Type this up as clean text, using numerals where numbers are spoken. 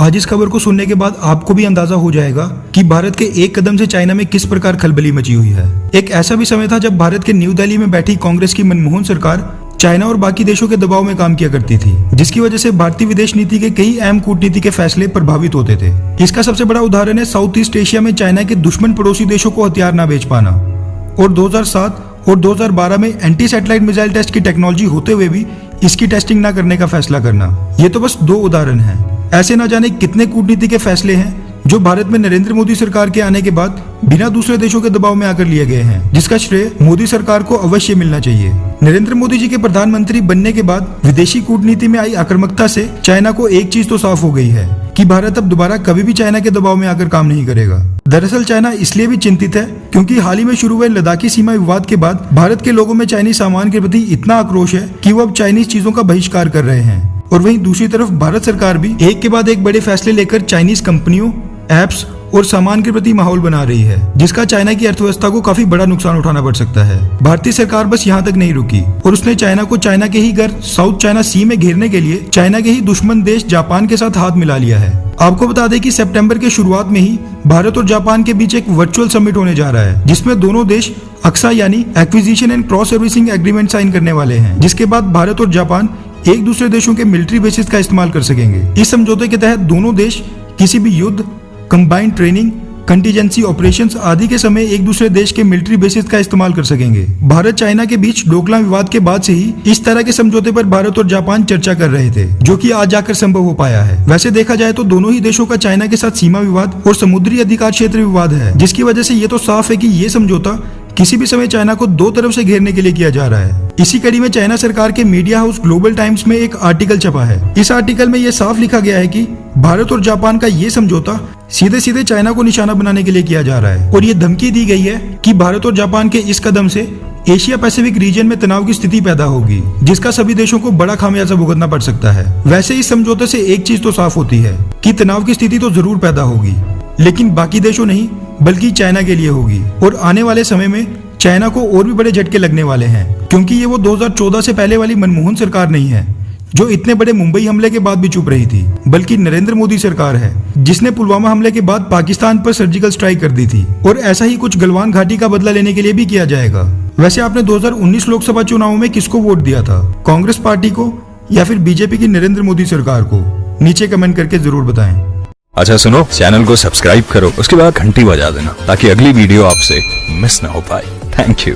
आज इस खबर को सुनने के बाद आपको भी अंदाजा हो जाएगा कि भारत के एक कदम से चाइना में किस प्रकार खलबली मची हुई है। एक ऐसा भी समय था जब भारत के न्यू दिल्ली में बैठी कांग्रेस की मनमोहन सरकार चाइना और बाकी देशों के दबाव में काम किया करती थी, जिसकी वजह से भारतीय विदेश नीति के कई अहम कूटनीति के फैसले प्रभावित होते थे। इसका सबसे बड़ा उदाहरण है साउथ ईस्ट एशिया में चाइना के दुश्मन पड़ोसी देशों को हथियार न बेच पाना और 2007 और 2012 में एंटी सैटेलाइट मिसाइल टेस्ट की टेक्नोलॉजी होते हुए भी इसकी टेस्टिंग न करने का फैसला करना। ये तो बस 2 उदाहरण हैं। ऐसे न जाने कितने कूटनीति के फैसले हैं जो भारत में नरेंद्र मोदी सरकार के आने के बाद बिना दूसरे देशों के दबाव में आकर लिए गए हैं, जिसका श्रेय मोदी सरकार को अवश्य मिलना चाहिए। नरेंद्र मोदी जी के प्रधानमंत्री बनने के बाद विदेशी कूटनीति में आई आक्रामकता से चाइना को एक चीज तो साफ हो गई है कि भारत अब दोबारा कभी भी चाइना के दबाव में आकर काम नहीं करेगा। दरअसल चाइना इसलिए भी चिंतित है क्योंकि हाल ही में शुरू हुए लद्दाखी सीमा विवाद के बाद भारत के लोगों में चाइनीज सामान के प्रति इतना आक्रोश है कि वो अब चाइनीज चीजों का बहिष्कार कर रहे हैं। और वहीं दूसरी तरफ भारत सरकार भी एक के बाद एक बड़े फैसले लेकर चाइनीज कंपनियों, एप्स और सामान के प्रति माहौल बना रही है, जिसका चाइना की अर्थव्यवस्था को काफी बड़ा नुकसान उठाना पड़ सकता है। भारतीय सरकार बस यहाँ तक नहीं रुकी और उसने चाइना को चाइना के ही घर साउथ चाइना सी में घेरने के लिए चाइना के ही दुश्मन देश जापान के साथ हाथ मिला लिया है। आपको बता दें कि सितंबर के शुरुआत में ही भारत और जापान के बीच एक वर्चुअल समिट होने जा रहा है, जिसमें दोनों देश अक्सा यानी acquisition and cross servicing agreement sign करने वाले हैं, जिसके बाद भारत और जापान एक दूसरे देशों के मिलिट्री बेसिस का इस्तेमाल कर सकेंगे। इस समझौते के तहत दोनों देश किसी भी युद्ध, कंबाइंड ट्रेनिंग, कंटीजेंसी ऑपरेशंस आदि के समय एक दूसरे देश के मिलिट्री बेसिस का इस्तेमाल कर सकेंगे। भारत चाइना के बीच डोकलाम विवाद के बाद से ही इस तरह के समझौते पर भारत और जापान चर्चा कर रहे थे, जो कि आज जाकर संभव हो पाया है। वैसे देखा जाए तो दोनों ही देशों का चाइना के साथ सीमा विवाद और समुद्री अधिकार क्षेत्र विवाद है, जिसकी वजह से ये तो साफ है कि ये समझौता किसी भी समय चाइना को 2 तरफ से घेरने के लिए किया जा रहा है। इसी कड़ी में चाइना सरकार के मीडिया हाउस ग्लोबल टाइम्स में एक आर्टिकल छपा है। इस आर्टिकल में यह साफ लिखा गया है कि भारत और जापान का ये समझौता सीधे सीधे चाइना को निशाना बनाने के लिए किया जा रहा है और ये धमकी दी गई है कि भारत और जापान के इस कदम से एशिया पैसिफिक रीजन में तनाव की स्थिति पैदा होगी, जिसका सभी देशों को बड़ा खामियाजा भुगतना पड़ सकता है। वैसे इस समझौते से एक चीज तो साफ होती है कि तनाव की स्थिति तो जरूर पैदा होगी, लेकिन बाकी देशों नहीं बल्कि चाइना के लिए होगी। और आने वाले समय में चाइना को और भी बड़े झटके लगने वाले हैं, क्योंकि ये वो 2014 से पहले वाली मनमोहन सरकार नहीं है जो इतने बड़े मुंबई हमले के बाद भी चुप रही थी, बल्कि नरेंद्र मोदी सरकार है जिसने पुलवामा हमले के बाद पाकिस्तान पर सर्जिकल स्ट्राइक कर दी थी। और ऐसा ही कुछ गलवान घाटी का बदला लेने के लिए भी किया जाएगा। वैसे आपने 2019 लोकसभा चुनाव में किसको वोट दिया था, कांग्रेस पार्टी को या फिर बीजेपी की नरेंद्र मोदी सरकार को? नीचे कमेंट करके जरूर बताएं। अच्छा सुनो, चैनल को सब्सक्राइब करो, उसके बाद घंटी बजा देना ताकि अगली वीडियो आपसे मिस ना हो पाए। Thank you.